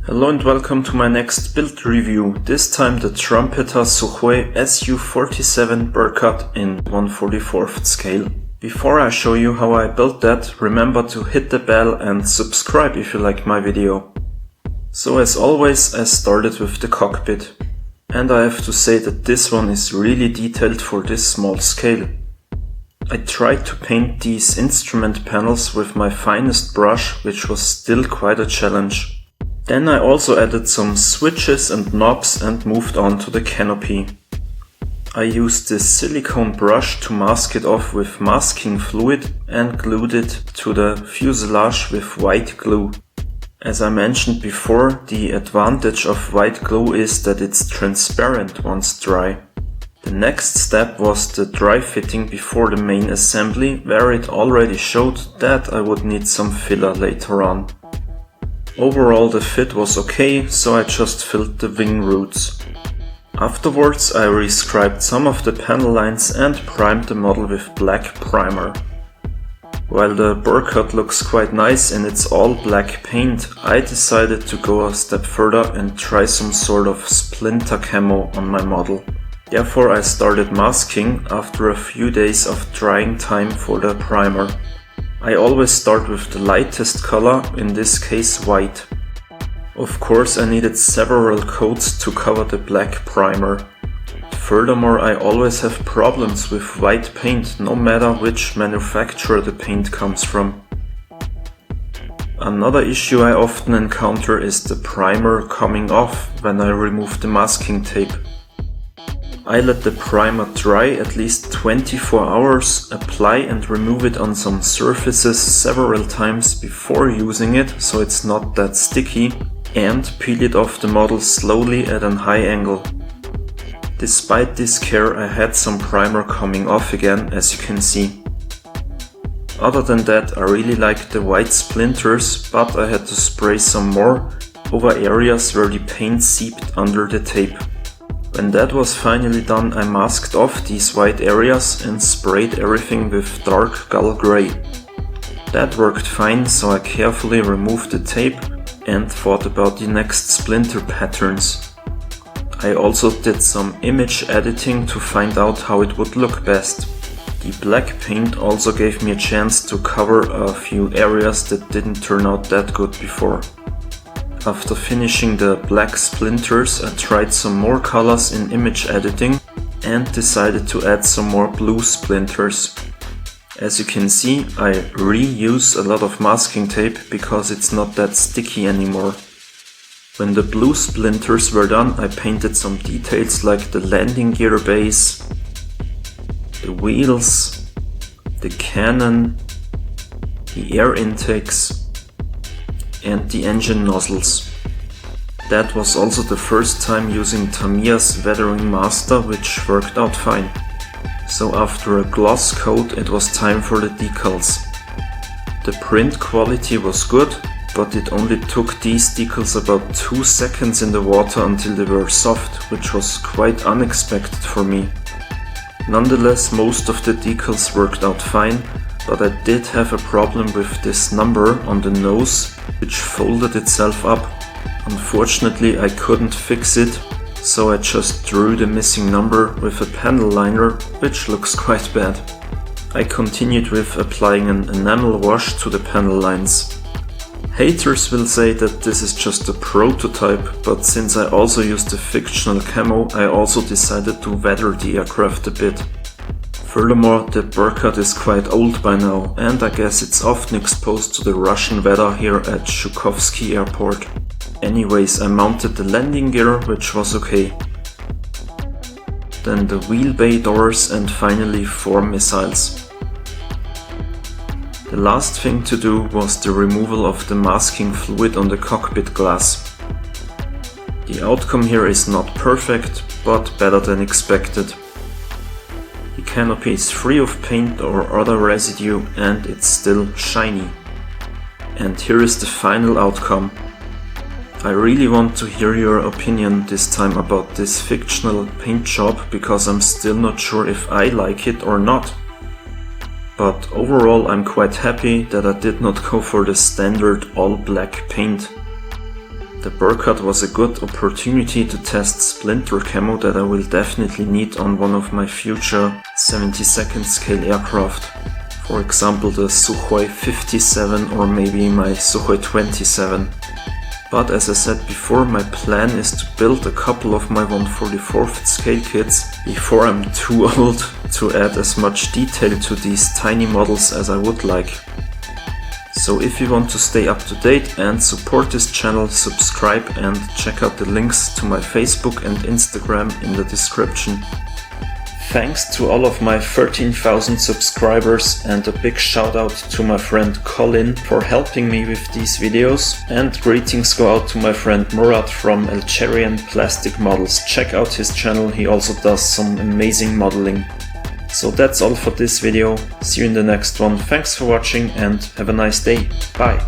Hello and welcome to my next build review, this time the Trumpeter Sukhoi Su-47 Berkut in 1/44th scale. Before I show you how I built that, remember to hit the bell and subscribe if you like my video. So as always, I started with the cockpit. And I have to say that this one is really detailed for this small scale. I tried to paint these instrument panels with my finest brush, which was still quite a challenge. Then I also added some switches and knobs and moved on to the canopy. I used this silicone brush to mask it off with masking fluid and glued it to the fuselage with white glue. As I mentioned before, the advantage of white glue is that it's transparent once dry. The next step was the dry fitting before the main assembly, where it already showed that I would need some filler later on. Overall the fit was okay, so I just filled the wing roots. Afterwards I rescribed some of the panel lines and primed the model with black primer. While the Berkut looks quite nice and it's all black paint, I decided to go a step further and try some sort of splinter camo on my model. Therefore I started masking after a few days of drying time for the primer. I always start with the lightest color, in this case white. Of course I needed several coats to cover the black primer. Furthermore, I always have problems with white paint, no matter which manufacturer the paint comes from. Another issue I often encounter is the primer coming off when I remove the masking tape. I let the primer dry at least 24 hours, apply and remove it on some surfaces several times before using it, so it's not that sticky, and peel it off the model slowly at an high angle. Despite this care, I had some primer coming off again, as you can see. Other than that, I really like the white splinters, but I had to spray some more over areas where the paint seeped under the tape. When that was finally done, I masked off these white areas and sprayed everything with dark gull grey. That worked fine, so I carefully removed the tape and thought about the next splinter patterns. I also did some image editing to find out how it would look best. The black paint also gave me a chance to cover a few areas that didn't turn out that good before. After finishing the black splinters, I tried some more colors in image editing and decided to add some more blue splinters. As you can see, I reuse a lot of masking tape because it's not that sticky anymore. When the blue splinters were done, I painted some details like the landing gear base, the wheels, the cannon, the air intakes, and the engine nozzles. That was also the first time using Tamiya's Weathering Master, which worked out fine. So after a gloss coat, it was time for the decals. The print quality was good, but it only took these decals about 2 seconds in the water until they were soft, which was quite unexpected for me. Nonetheless, most of the decals worked out fine, but I did have a problem with this number on the nose, which folded itself up. Unfortunately, I couldn't fix it, so I just drew the missing number with a panel liner, which looks quite bad. I continued with applying an enamel wash to the panel lines. Haters will say that this is just a prototype, but since I also used a fictional camo, I also decided to weather the aircraft a bit. Furthermore, the Berkut is quite old by now, and I guess it's often exposed to the Russian weather here at Zhukovsky Airport. Anyways, I mounted the landing gear, which was okay. Then the wheel bay doors and finally 4 missiles. The last thing to do was the removal of the masking fluid on the cockpit glass. The outcome here is not perfect, but better than expected. The canopy is free of paint or other residue and it's still shiny. And here is the final outcome. I really want to hear your opinion this time about this fictional paint job, because I'm still not sure if I like it or not. But overall I'm quite happy that I did not go for the standard all black paint. The Berkut was a good opportunity to test splinter camo that I will definitely need on one of my future 72nd scale aircraft. For example the Sukhoi 57 or maybe my Sukhoi 27. But as I said before, my plan is to build a couple of my 1/44th scale kits before I'm too old to add as much detail to these tiny models as I would like. So if you want to stay up to date and support this channel, subscribe and check out the links to my Facebook and Instagram in the description. Thanks to all of my 13,000 subscribers and a big shout out to my friend Colin for helping me with these videos, and greetings go out to my friend Murat from Algerian Plastic Models. Check out his channel, he also does some amazing modeling. So that's all for this video, see you in the next one, thanks for watching and have a nice day, bye!